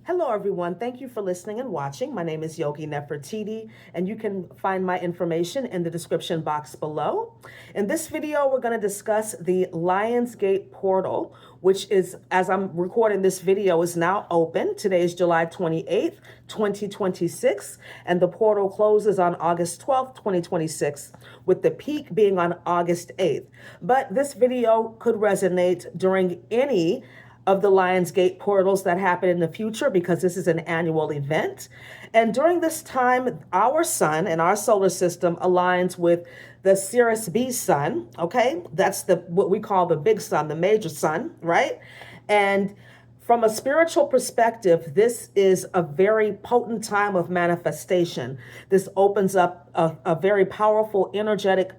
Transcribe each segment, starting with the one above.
Hello, everyone. Thank you for listening and watching. My name is Yogi Neferititi, and you can find my information in the description box below. In this video, we're going to discuss the Lionsgate portal, which is, as I'm recording this video, is now open. Today is July 28th, 2026, and the portal closes on August 12th, 2026, with the peak being on August 8th. But this video could resonate during any of the Lionsgate portals that happen in the future because this is an annual event. And during this time, our sun and our solar system aligns with the Sirius B sun, okay? That's what we call the big sun, the major sun, right? And from a spiritual perspective, this is a very potent time of manifestation. This opens up a very powerful energetic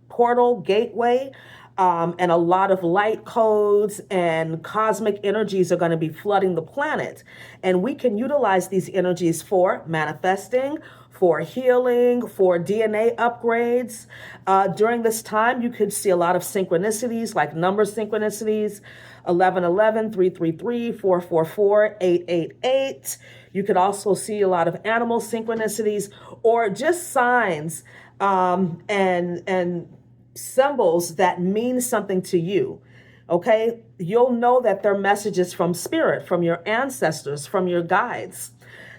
portal gateway, and a lot of light codes and cosmic energies are going to be flooding the planet. And we can utilize these energies for manifesting, for healing, for DNA upgrades. During this time, you could see a lot of synchronicities, like number synchronicities, 1111, 333, 444, 888. You could also see a lot of animal synchronicities or just signs and symbols that mean something to you. Okay, you'll know that they're messages from spirit, from your ancestors, from your guides.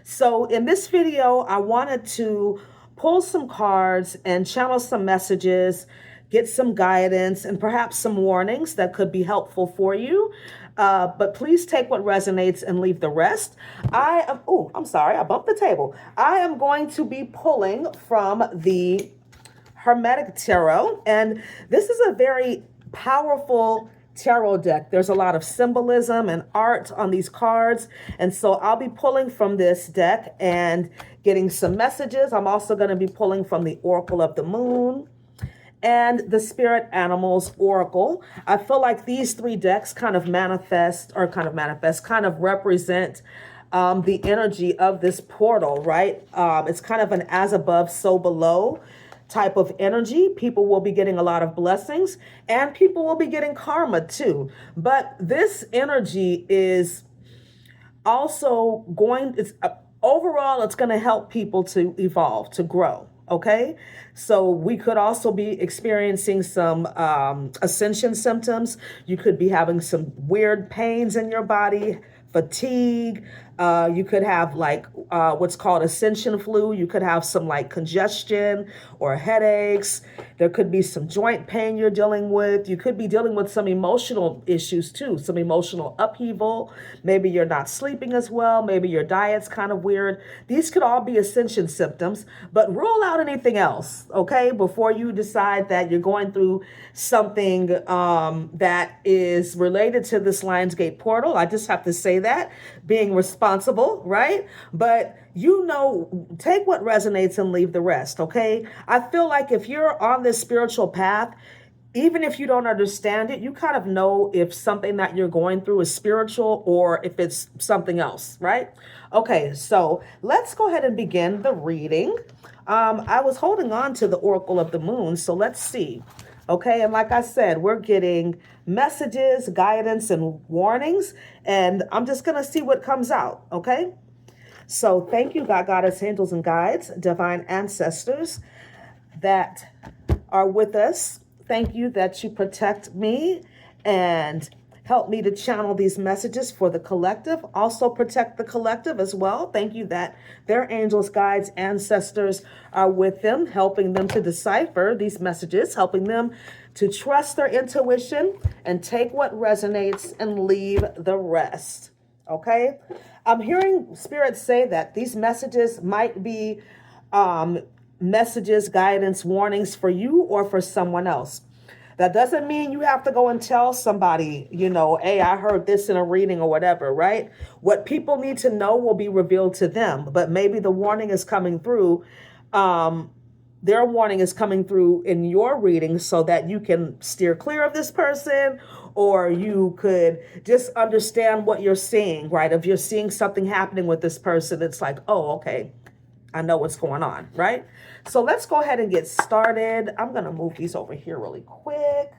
So in this video, I wanted to pull some cards and channel some messages, get some guidance, and perhaps some warnings that could be helpful for you. But please take what resonates and leave the rest. I'm sorry, I bumped the table. I am going to be pulling from the Hermetic Tarot, and this is a very powerful tarot deck. There's a lot of symbolism and art on these cards, and so I'll be pulling from this deck and getting some messages. I'm also going to be pulling from the Oracle of the Moon and the Spirit Animals Oracle. I feel like these three decks kind of represent the energy of this portal, right? It's kind of an as above, so below type of energy. People will be getting a lot of blessings and people will be getting karma too. But this energy is also overall, it's going to help people to evolve, to grow. Okay. So we could also be experiencing some ascension symptoms. You could be having some weird pains in your body, fatigue. You could have what's called ascension flu. You could have some congestion or headaches. There could be some joint pain you're dealing with. You could be dealing with some emotional issues too, some emotional upheaval. Maybe you're not sleeping as well. Maybe your diet's kind of weird. These could all be ascension symptoms, but rule out anything else, okay, before you decide that you're going through something that is related to this Lionsgate portal. I just have to say that, being responsible, right? But take what resonates and leave the rest, okay? I feel like if you're on this spiritual path, even if you don't understand it, you kind of know if something that you're going through is spiritual or if it's something else, right? Okay, so let's go ahead and begin the reading. I was holding on to the Oracle of the Moon, so let's see. Okay, and like I said, we're getting messages, guidance, and warnings, and I'm just going to see what comes out, okay? So thank you, God, Goddess, angels, and guides, divine ancestors that are with us. Thank you that you protect me and help me to channel these messages for the collective. Also protect the collective as well. Thank you that their angels, guides, ancestors are with them, helping them to decipher these messages, helping them to trust their intuition and take what resonates and leave the rest. Okay? I'm hearing Spirit say that these messages might be messages, guidance, warnings for you or for someone else. That doesn't mean you have to go and tell somebody, hey, I heard this in a reading or whatever, right? What people need to know will be revealed to them, but maybe the warning is coming through. Their warning is coming through in your reading so that you can steer clear of this person, or you could just understand what you're seeing, right? If you're seeing something happening with this person, it's like, oh, okay, I know what's going on, right? So let's go ahead and get started. I'm going to move these over here really quick.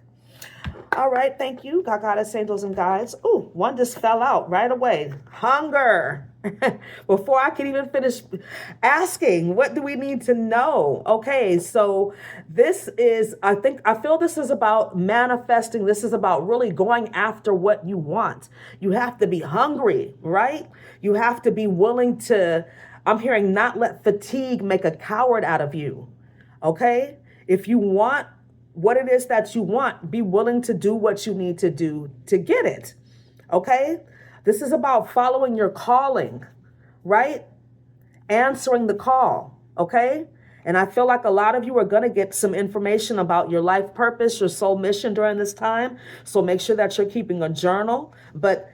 All right, thank you, God, Goddess, angels, and guides. Ooh, one just fell out right away. Hunger. Before I can even finish asking, what do we need to know? Okay, so this is, I feel this is about manifesting. This is about really going after what you want. You have to be hungry, right? You have to be willing to, I'm hearing, not let fatigue make a coward out of you. Okay? If you want what it is that you want, be willing to do what you need to do to get it. Okay? This is about following your calling, right? Answering the call. Okay? And I feel like a lot of you are going to get some information about your life purpose, your soul mission during this time. So make sure that you're keeping a journal, but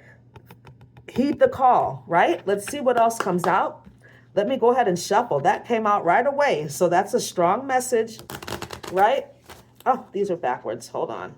heed the call, right? Let's see what else comes out. Let me go ahead and shuffle. That came out right away. So that's a strong message, right? Oh, these are backwards. Hold on.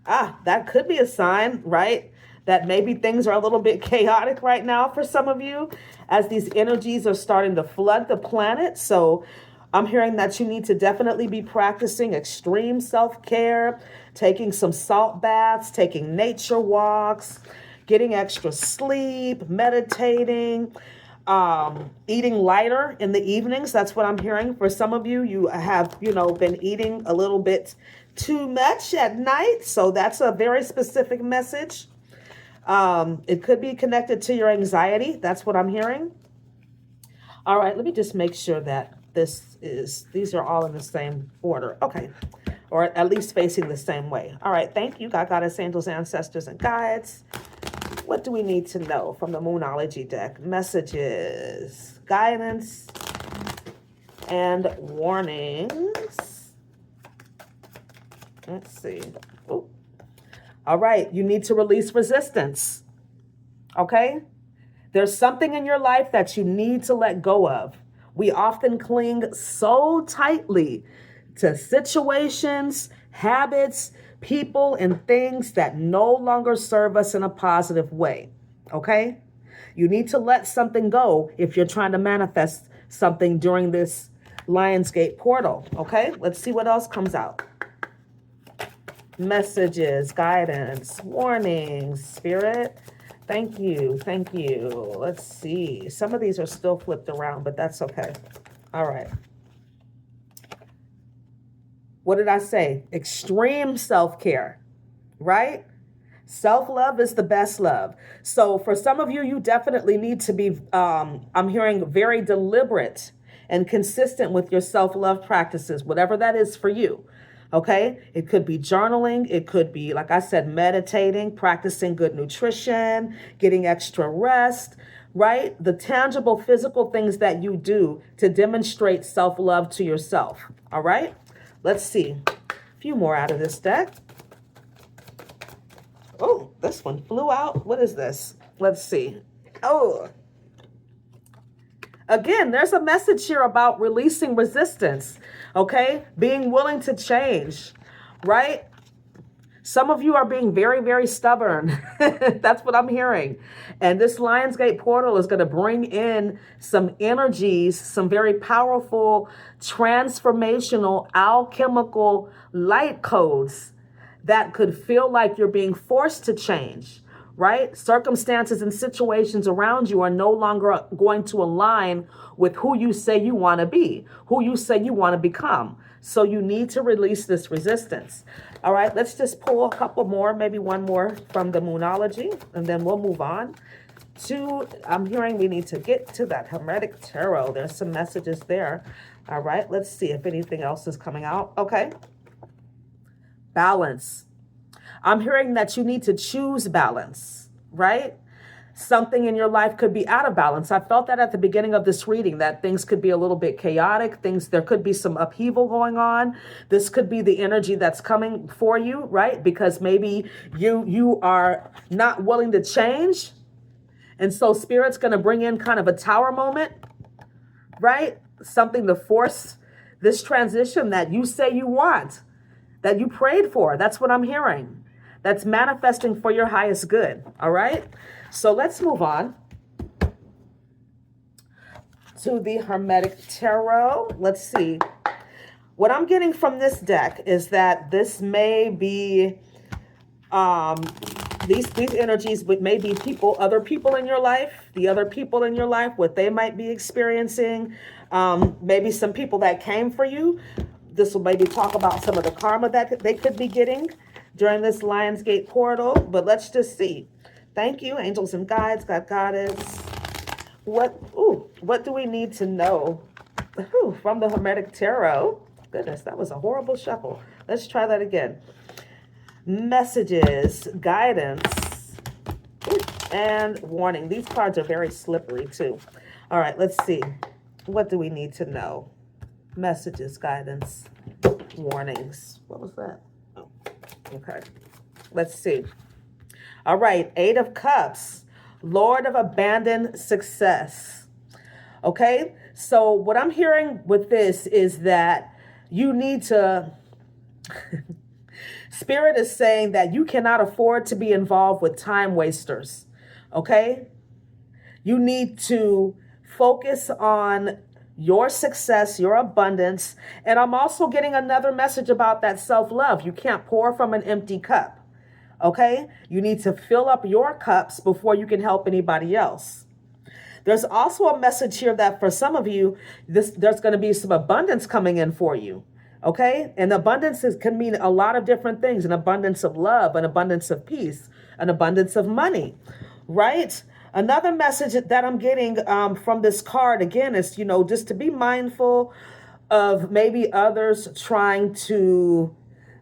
That could be a sign, right? That maybe things are a little bit chaotic right now for some of you as these energies are starting to flood the planet. So I'm hearing that you need to definitely be practicing extreme self-care, taking some salt baths, taking nature walks, getting extra sleep, meditating, eating lighter in the evenings. That's what I'm hearing. For some of you, you have, been eating a little bit too much at night. So that's a very specific message. It could be connected to your anxiety. That's what I'm hearing. All right, let me just make sure that these are all in the same order. Okay. Or at least facing the same way. All right, thank you, God, Goddess, angels, ancestors, and guides. What do we need to know from the Moonology deck? Messages, guidance, and warnings. Let's see. Ooh. All right, you need to release resistance. Okay? There's something in your life that you need to let go of. We often cling so tightly to situations, habits, people, and things that no longer serve us in a positive way. Okay? You need to let something go if you're trying to manifest something during this Lionsgate portal. Okay? Let's see what else comes out. Messages, guidance, warnings, spirit. Thank you. Thank you. Let's see. Some of these are still flipped around, but that's okay. All right. What did I say? Extreme self-care, right? Self-love is the best love. So for some of you, you definitely need to be, I'm hearing, very deliberate and consistent with your self-love practices, whatever that is for you. Okay? It could be journaling. It could be, like I said, meditating, practicing good nutrition, getting extra rest, right? The tangible physical things that you do to demonstrate self-love to yourself. All right? Let's see. A few more out of this deck. Oh, this one flew out. What is this? Let's see. Oh. Again, there's a message here about releasing resistance, okay? Being willing to change, right? Some of you are being very, very stubborn. That's what I'm hearing. And this Lionsgate portal is going to bring in some energies, some very powerful, transformational, alchemical light codes that could feel like you're being forced to change, right? Circumstances and situations around you are no longer going to align with who you say you want to be, who you say you want to become. So you need to release this resistance. All right, let's just pull a couple more, maybe one more from the Moonology, and then we'll move on to, I'm hearing we need to get to that Hermetic Tarot. There's some messages there. All right, let's see if anything else is coming out. Okay. Balance. I'm hearing that you need to choose balance, right? Something in your life could be out of balance. I felt that at the beginning of this reading, that things could be a little bit chaotic. There could be some upheaval going on. This could be the energy that's coming for you, right? Because maybe you are not willing to change. And so Spirit's going to bring in kind of a tower moment, right? Something to force this transition that you say you want, that you prayed for. That's what I'm hearing. That's manifesting for your highest good. All right. So let's move on to the Hermetic Tarot. Let's see. What I'm getting from this deck is that this may be Um, these energies may be other people in your life, the other people in your life, what they might be experiencing. Maybe some people that came for you. This will maybe talk about some of the karma that they could be getting during this Lionsgate portal. But let's just see. Thank you, angels and guides, God, Goddess. What do we need to know from the Hermetic Tarot? Goodness, that was a horrible shuffle. Let's try that again. Messages, guidance, and warning. These cards are very slippery too. All right, let's see. What do we need to know? Messages, guidance, warnings. What was that? Oh, okay. Let's see. All right, Eight of Cups, Lord of Abandoned Success. Okay, so what I'm hearing with this is that you need to... Spirit is saying that you cannot afford to be involved with time wasters, okay? You need to focus on your success, your abundance. And I'm also getting another message about that self-love. You can't pour from an empty cup, okay? You need to fill up your cups before you can help anybody else. There's also a message here that for some of you, there's going to be some abundance coming in for you. Okay, and abundance can mean a lot of different things: an abundance of love, an abundance of peace, an abundance of money, right? Another message that I'm getting from this card, again, is, just to be mindful of maybe others trying to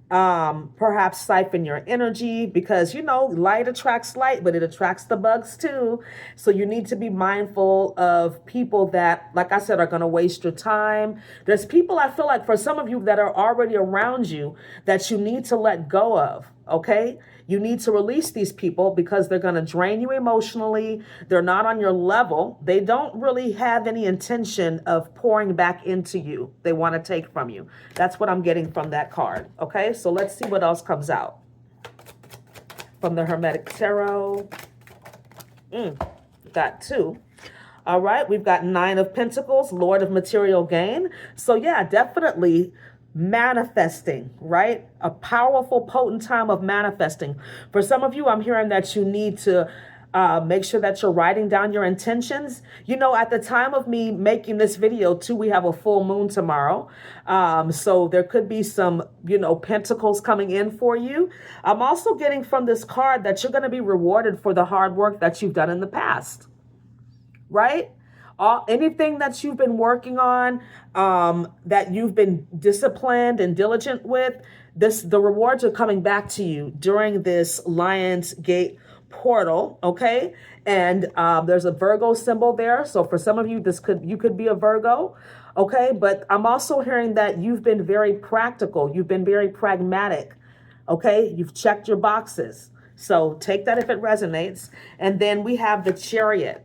perhaps siphon your energy, because light attracts light, but it attracts the bugs too. So you need to be mindful of people that, like I said, are going to waste your time. There's people, I feel like, for some of you, that are already around you that you need to let go of. Okay, you need to release these people because they're going to drain you emotionally. They're not on your level. They don't really have any intention of pouring back into you. They want to take from you. That's what I'm getting from that card. Okay, so let's see what else comes out from the Hermetic Tarot. Got two. All right, we've got Nine of Pentacles, Lord of Material Gain. So yeah, definitely manifesting, right? A powerful, potent time of manifesting. For some of you, I'm hearing that you need to make sure that you're writing down your intentions. At the time of me making this video too, we have a full moon tomorrow. So there could be some, pentacles coming in for you. I'm also getting from this card that you're going to be rewarded for the hard work that you've done in the past, right? Anything that you've been working on, that you've been disciplined and diligent with, the rewards are coming back to you during this Lionsgate portal, okay? And there's a Virgo symbol there. So for some of you, you could be a Virgo, okay? But I'm also hearing that you've been very practical. You've been very pragmatic, okay? You've checked your boxes. So take that if it resonates. And then we have the Chariot.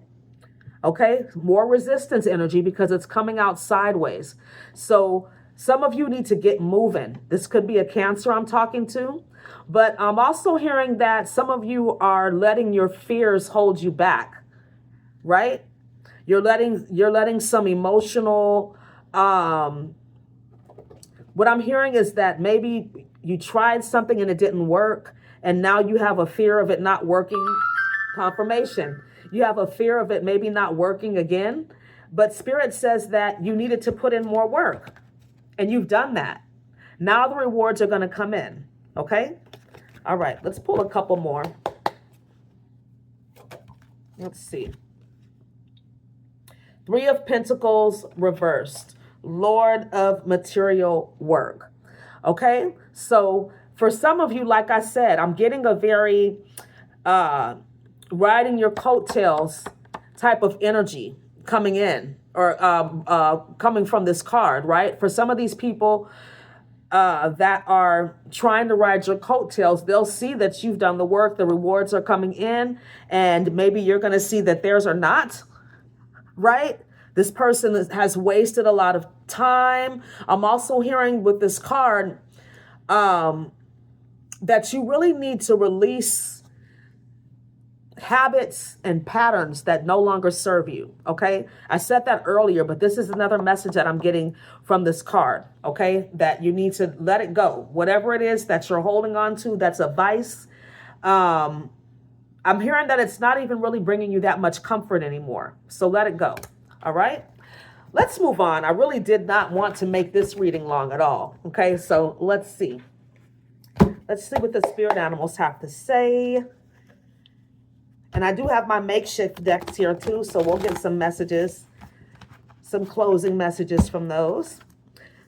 Okay, more resistance energy because it's coming out sideways. So some of you need to get moving. This could be a Cancer I'm talking to, but I'm also hearing that some of you are letting your fears hold you back, right? You're letting some emotional, what I'm hearing is that maybe you tried something and it didn't work, and now you have a fear of it not working. Confirmation. You have a fear of it maybe not working again, but Spirit says that you needed to put in more work, and you've done that. Now the rewards are going to come in, okay? All right, let's pull a couple more. Let's see. Three of Pentacles reversed, Lord of Material Work, okay? So for some of you, like I said, I'm getting a very... riding your coattails type of energy coming in, or coming from this card, right? For some of these people that are trying to ride your coattails, they'll see that you've done the work, the rewards are coming in, and maybe you're going to see that theirs are not, right? This person has wasted a lot of time. I'm also hearing with this card that you really need to release habits and patterns that no longer serve you, okay? I said that earlier, but this is another message that I'm getting from this card, okay? That you need to let it go. Whatever it is that you're holding on to, that's a vice, Um, I'm hearing that it's not even really bringing you that much comfort anymore. So let it go. All right. Let's move on. I really did not want to make this reading long at all. Okay. So let's see. Let's see what the spirit animals have to say. And I do have my makeshift decks here too. So we'll get some messages, some closing messages from those.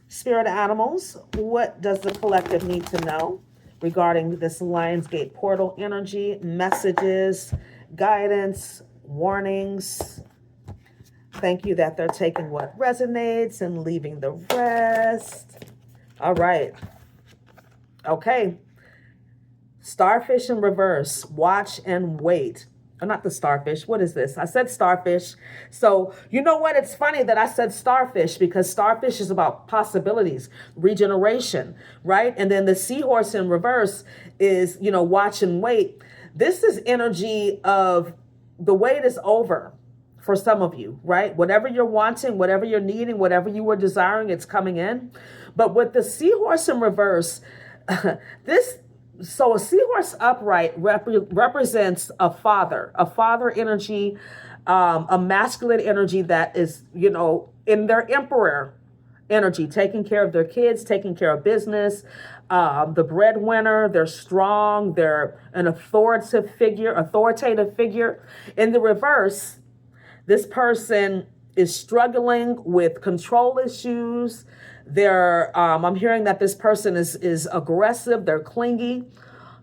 Spirit animals, what does the collective need to know regarding this Lionsgate portal energy, messages, guidance, warnings? Thank you that they're taking what resonates and leaving the rest. All right. Okay. Starfish in reverse. Watch and wait. Oh, not the starfish. What is this? I said starfish. So you know what? It's funny that I said starfish because starfish is about possibilities, regeneration, right? And then the seahorse in reverse is, watch and wait. This is energy of the wait is over for some of you, right? Whatever you're wanting, whatever you're needing, whatever you were desiring, it's coming in. But with the seahorse in reverse, so a seahorse upright represents a father energy, a masculine energy that is, in their emperor energy, taking care of their kids, taking care of business, the breadwinner, they're strong, they're an authoritative figure. In the reverse, this person is struggling with control issues. I'm hearing that this person is aggressive. They're clingy.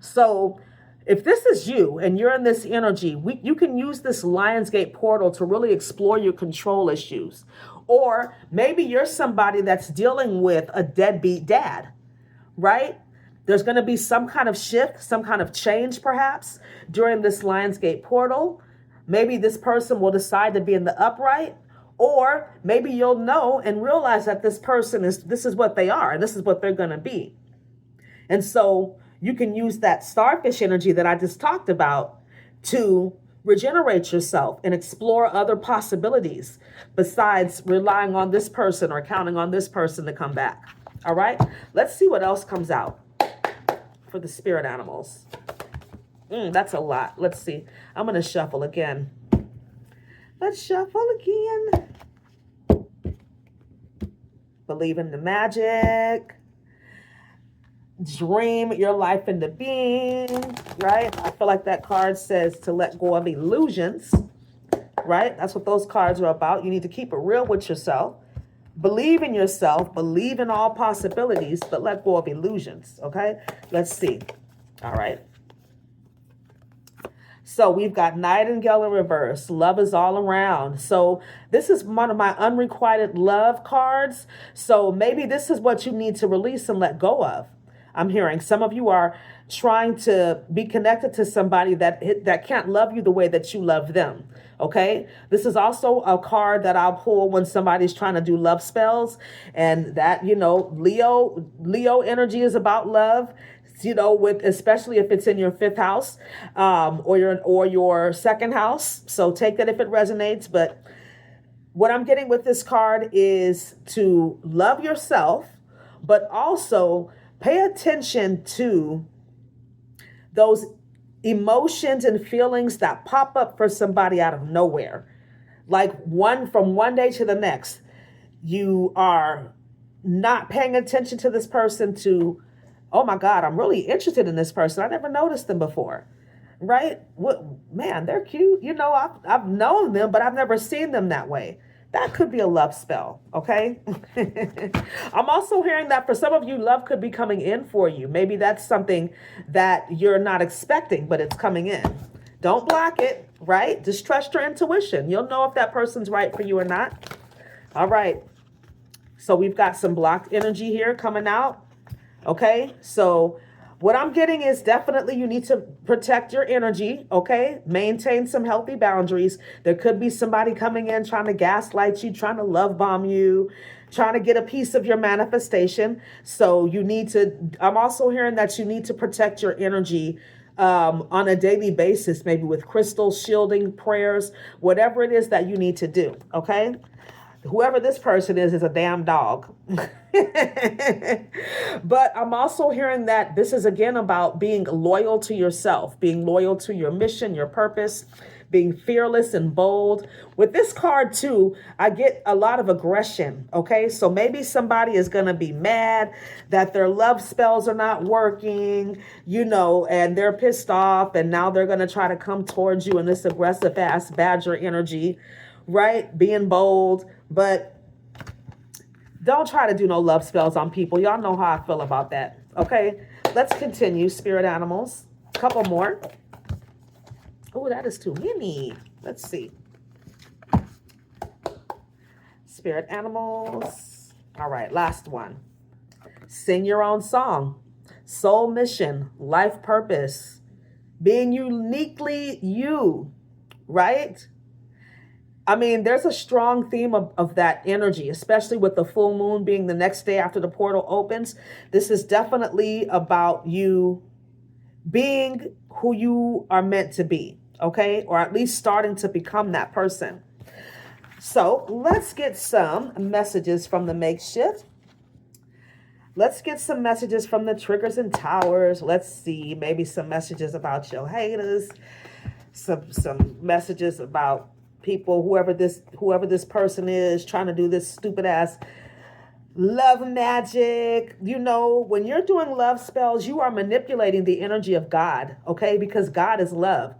So if this is you and you're in this energy, you can use this Lionsgate portal to really explore your control issues. Or maybe you're somebody that's dealing with a deadbeat dad, right? There's going to be some kind of shift, some kind of change perhaps during this Lionsgate portal. Maybe this person will decide to be in the upright. Or maybe you'll know and realize that this is what they are, and this is what they're going to be. And so you can use that starfish energy that I just talked about to regenerate yourself and explore other possibilities besides relying on this person or counting on this person to come back. All right, let's see what else comes out for the spirit animals. That's a lot. Let's see. I'm going to shuffle again. Let's shuffle again. Believe in the magic. Dream your life into being, right? I feel like that card says to let go of illusions, right? That's what those cards are about. You need to keep it real with yourself. Believe in yourself. Believe in all possibilities, but let go of illusions, okay? Let's see. All right. So we've got Nightingale in reverse. Love is all around. So this is one of my unrequited love cards. So maybe this is what you need to release and let go of. I'm hearing some of you are trying to be connected to somebody that can't love you the way that you love them. Okay. This is also a card that I'll pull when somebody's trying to do love spells, and that, Leo energy is about love. With especially if it's in your fifth house, or your second house. So take that if it resonates. But what I'm getting with this card is to love yourself, but also pay attention to those emotions and feelings that pop up for somebody out of nowhere. Like from one day to the next, you are not paying attention to this person to, oh my God, I'm really interested in this person. I never noticed them before, right? Man, they're cute. I've known them, but I've never seen them that way. That could be a love spell, okay? I'm also hearing that for some of you, love could be coming in for you. Maybe that's something that you're not expecting, but it's coming in. Don't block it, right? Just trust your intuition. You'll know if that person's right for you or not. All right. So we've got some blocked energy here coming out. Okay, so what I'm getting is definitely you need to protect your energy, okay? Maintain some healthy boundaries. There could be somebody coming in trying to gaslight you, trying to love bomb you, trying to get a piece of your manifestation. So I'm also hearing that you need to protect your energy on a daily basis, maybe with crystals, shielding, prayers, whatever it is that you need to do, okay? Whoever this person is a damn dog. But I'm also hearing that this is again about being loyal to yourself, being loyal to your mission, your purpose, being fearless and bold. With this card too, I get a lot of aggression. Okay, so maybe somebody is going to be mad that their love spells are not working, and they're pissed off, and now they're going to try to come towards you in this aggressive ass badger energy, right? Being bold, but don't try to do no love spells on people. Y'all know how I feel about that. Okay, let's continue. Spirit animals, a couple more. Oh, that is too many. Let's see. Spirit animals. All right, last one. Sing your own song. Soul mission, life purpose, being uniquely you, right? I mean, there's a strong theme of that energy, especially with the full moon being the next day after the portal opens. This is definitely about you being who you are meant to be, okay? Or at least starting to become that person. So let's get some messages from the makeshift. Let's get some messages from the triggers and towers. Let's see, maybe some messages about your haters, some messages about people, whoever this person is trying to do this stupid ass love magic. When you're doing love spells, you are manipulating the energy of God, okay? Because God is love.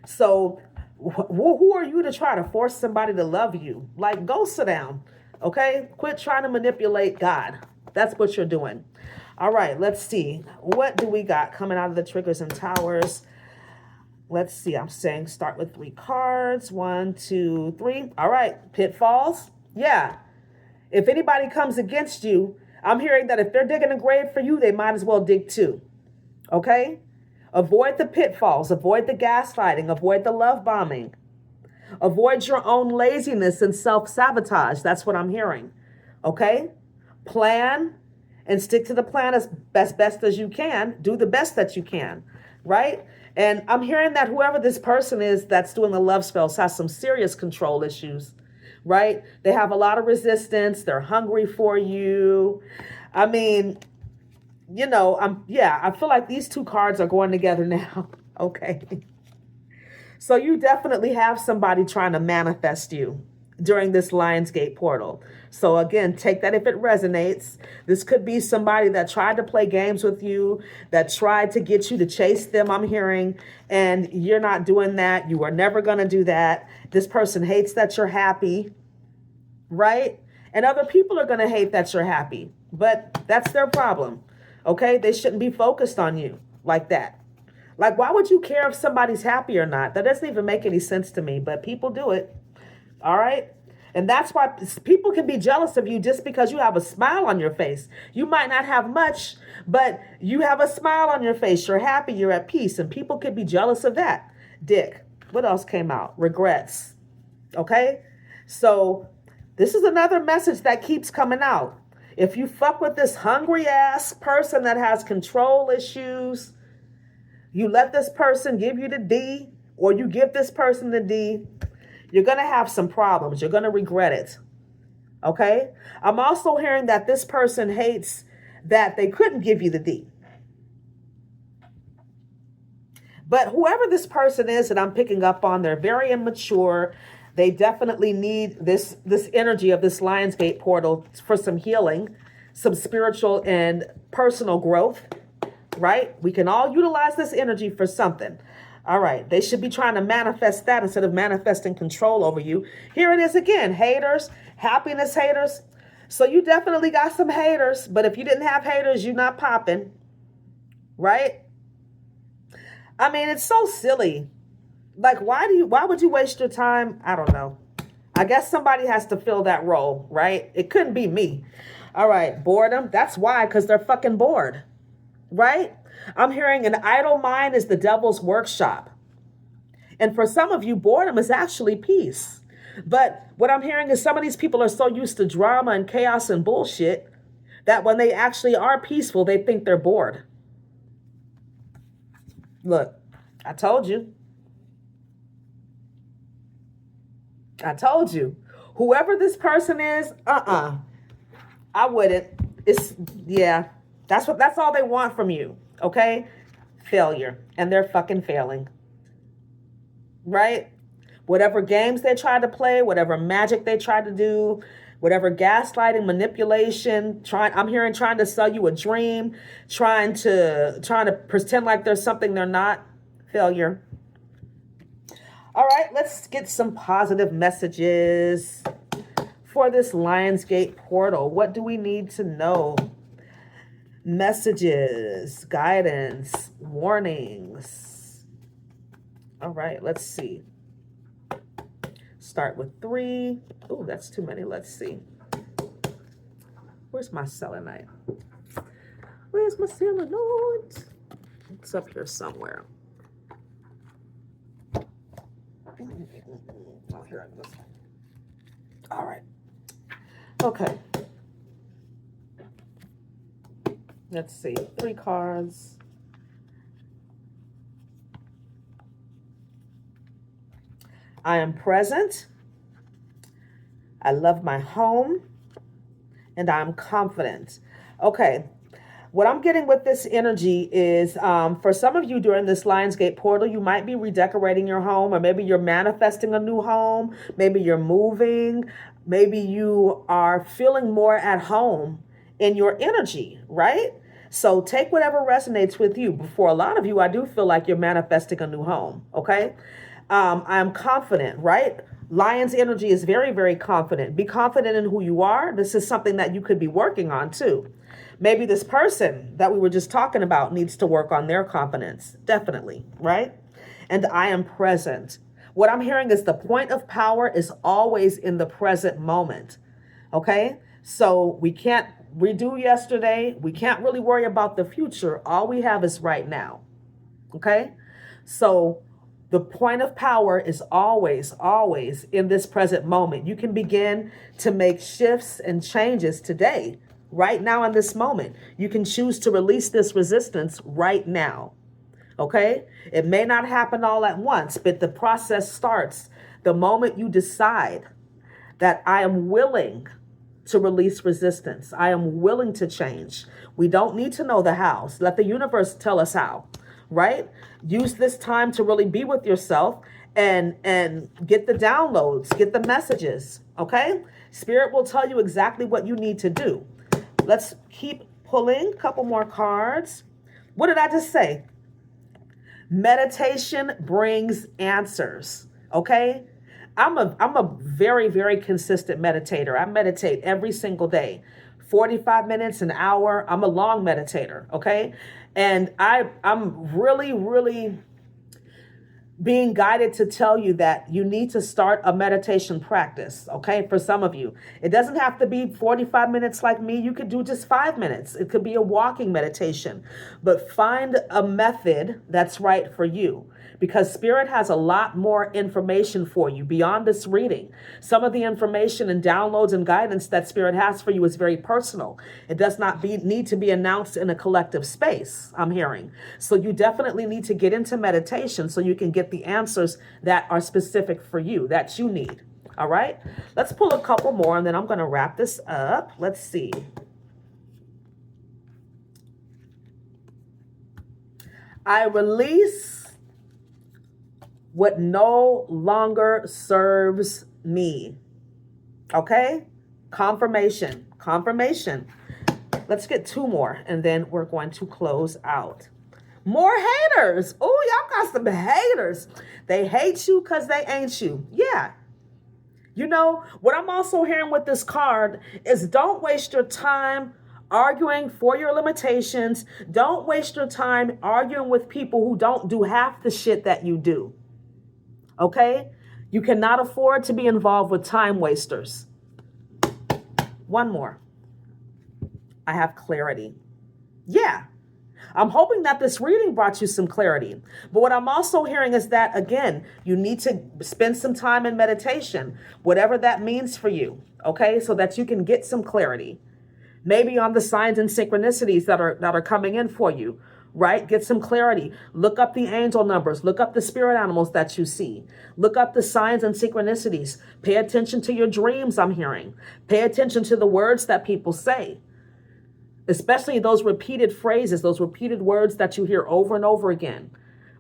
So who are you to try to force somebody to love you? Like, go sit down, okay? Quit trying to manipulate God. That's what you're doing. All right, let's see. What do we got coming out of the triggers and towers? Let's see. I'm saying start with 3 cards. 1, 2, 3. All right, pitfalls. Yeah. If anybody comes against you, I'm hearing that if they're digging a grave for you, they might as well dig 2. Okay? Avoid the pitfalls. Avoid the gaslighting. Avoid the love bombing. Avoid your own laziness and self-sabotage. That's what I'm hearing. Okay? Plan and stick to the plan as best as you can. Do the best that you can. Right? And I'm hearing that whoever this person is that's doing the love spells has some serious control issues. Right? They have a lot of resistance. They're hungry for you. I mean, I feel like these 2 cards are going together now. Okay. So you definitely have somebody trying to manifest you during this Lionsgate portal. So again, take that if it resonates. This could be somebody that tried to play games with you, that tried to get you to chase them, I'm hearing, and you're not doing that. You are never going to do that. This person hates that you're happy, right? And other people are going to hate that you're happy, but that's their problem, okay? They shouldn't be focused on you like that. Like, why would you care if somebody's happy or not? That doesn't even make any sense to me, but people do it. All right. And that's why people can be jealous of you just because you have a smile on your face. You might not have much, but you have a smile on your face. You're happy. You're at peace. And people could be jealous of that. Dick. What else came out? Regrets. Okay. So this is another message that keeps coming out. If you fuck with this hungry ass person that has control issues, you let this person give you the D, or you give this person the D, you're going to have some problems. You're going to regret it. Okay? I'm also hearing that this person hates that they couldn't give you the D. But whoever this person is that I'm picking up on, they're very immature. They definitely need this energy of this Lionsgate portal for some healing, some spiritual and personal growth, right? We can all utilize this energy for something. All right. They should be trying to manifest that instead of manifesting control over you. Here it is again. Haters, happiness haters. So you definitely got some haters, but if you didn't have haters, you're not popping, right? I mean, it's so silly. Like, why would you waste your time? I don't know. I guess somebody has to fill that role, right? It couldn't be me. All right. Boredom. That's why, because they're fucking bored, right? I'm hearing an idle mind is the devil's workshop. And for some of you, boredom is actually peace. But what I'm hearing is some of these people are so used to drama and chaos and bullshit that when they actually are peaceful, they think they're bored. Look, I told you. I told you. Whoever this person is, I wouldn't. It's, yeah, that's all they want from you. Okay? Failure. And they're fucking failing. Right? Whatever games they try to play, whatever magic they try to do, whatever gaslighting, manipulation, I'm hearing trying to sell you a dream, trying to pretend like there's something they're not. Failure. All right, let's get some positive messages for this Lionsgate portal. What do we need to know? Messages, guidance, warnings. All right, let's see. Start with 3. Oh, that's too many. Let's see. Where's my selenite? Where's my selenite? It's up here somewhere. Oh, here it goes. All right. Okay. Let's see. 3 cards. I am present. I love my home. And I'm confident. Okay. What I'm getting with this energy is for some of you during this Lionsgate portal, you might be redecorating your home, or maybe you're manifesting a new home. Maybe you're moving. Maybe you are feeling more at home in your energy, right? So take whatever resonates with you. But for a lot of you, I do feel like you're manifesting a new home, okay? I'm confident, right? Lion's energy is very, very confident. Be confident in who you are. This is something that you could be working on too. Maybe this person that we were just talking about needs to work on their confidence. Definitely, right? And I am present. What I'm hearing is the point of power is always in the present moment, okay? So we can't redo yesterday. We can't really worry about the future. All we have is right now, okay? So the point of power is always, always in this present moment. You can begin to make shifts and changes today, right now in this moment. You can choose to release this resistance right now, okay? It may not happen all at once, but the process starts the moment you decide that I am willing to release resistance. I am willing to change. We don't need to know the how. Let the universe tell us how, right? Use this time to really be with yourself and get the downloads, get the messages, okay? Spirit will tell you exactly what you need to do. Let's keep pulling a couple more cards. What did I just say? Meditation brings answers, okay? I'm a very, very consistent meditator. I meditate every single day, 45 minutes, an hour. I'm a long meditator, okay? And I'm really, really being guided to tell you that you need to start a meditation practice, okay? For some of you, it doesn't have to be 45 minutes like me. You could do just 5 minutes. It could be a walking meditation, but find a method that's right for you, because Spirit has a lot more information for you beyond this reading. Some of the information and downloads and guidance that Spirit has for you is very personal. It does not need to be announced in a collective space, I'm hearing. So you definitely need to get into meditation so you can get the answers that are specific for you, that you need. All right? Let's pull a couple more and then I'm going to wrap this up. Let's see. I release what no longer serves me. Okay? Confirmation. Confirmation. Let's get 2 more and then we're going to close out. More haters. Oh, y'all got some haters. They hate you because they ain't you. Yeah. You know, what I'm also hearing with this card is don't waste your time arguing for your limitations. Don't waste your time arguing with people who don't do half the shit that you do. Okay? You cannot afford to be involved with time wasters. 1 more. I have clarity. Yeah. I'm hoping that this reading brought you some clarity. But what I'm also hearing is that, again, you need to spend some time in meditation, whatever that means for you, okay? So that you can get some clarity. Maybe on the signs and synchronicities that are coming in for you. right? Get some clarity. Look up the angel numbers. Look up the spirit animals that you see. Look up the signs and synchronicities. Pay attention to your dreams, I'm hearing. Pay attention to the words that people say, especially those repeated phrases, those repeated words that you hear over and over again.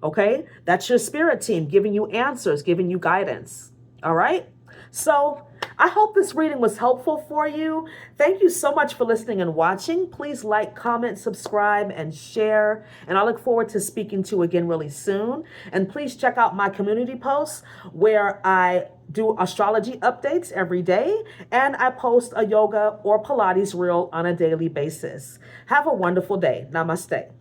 Okay? That's your spirit team giving you answers, giving you guidance. All right? So I hope this reading was helpful for you. Thank you so much for listening and watching. Please like, comment, subscribe, and share. And I look forward to speaking to you again really soon. And please check out my community posts where I do astrology updates every day, and I post a yoga or Pilates reel on a daily basis. Have a wonderful day. Namaste.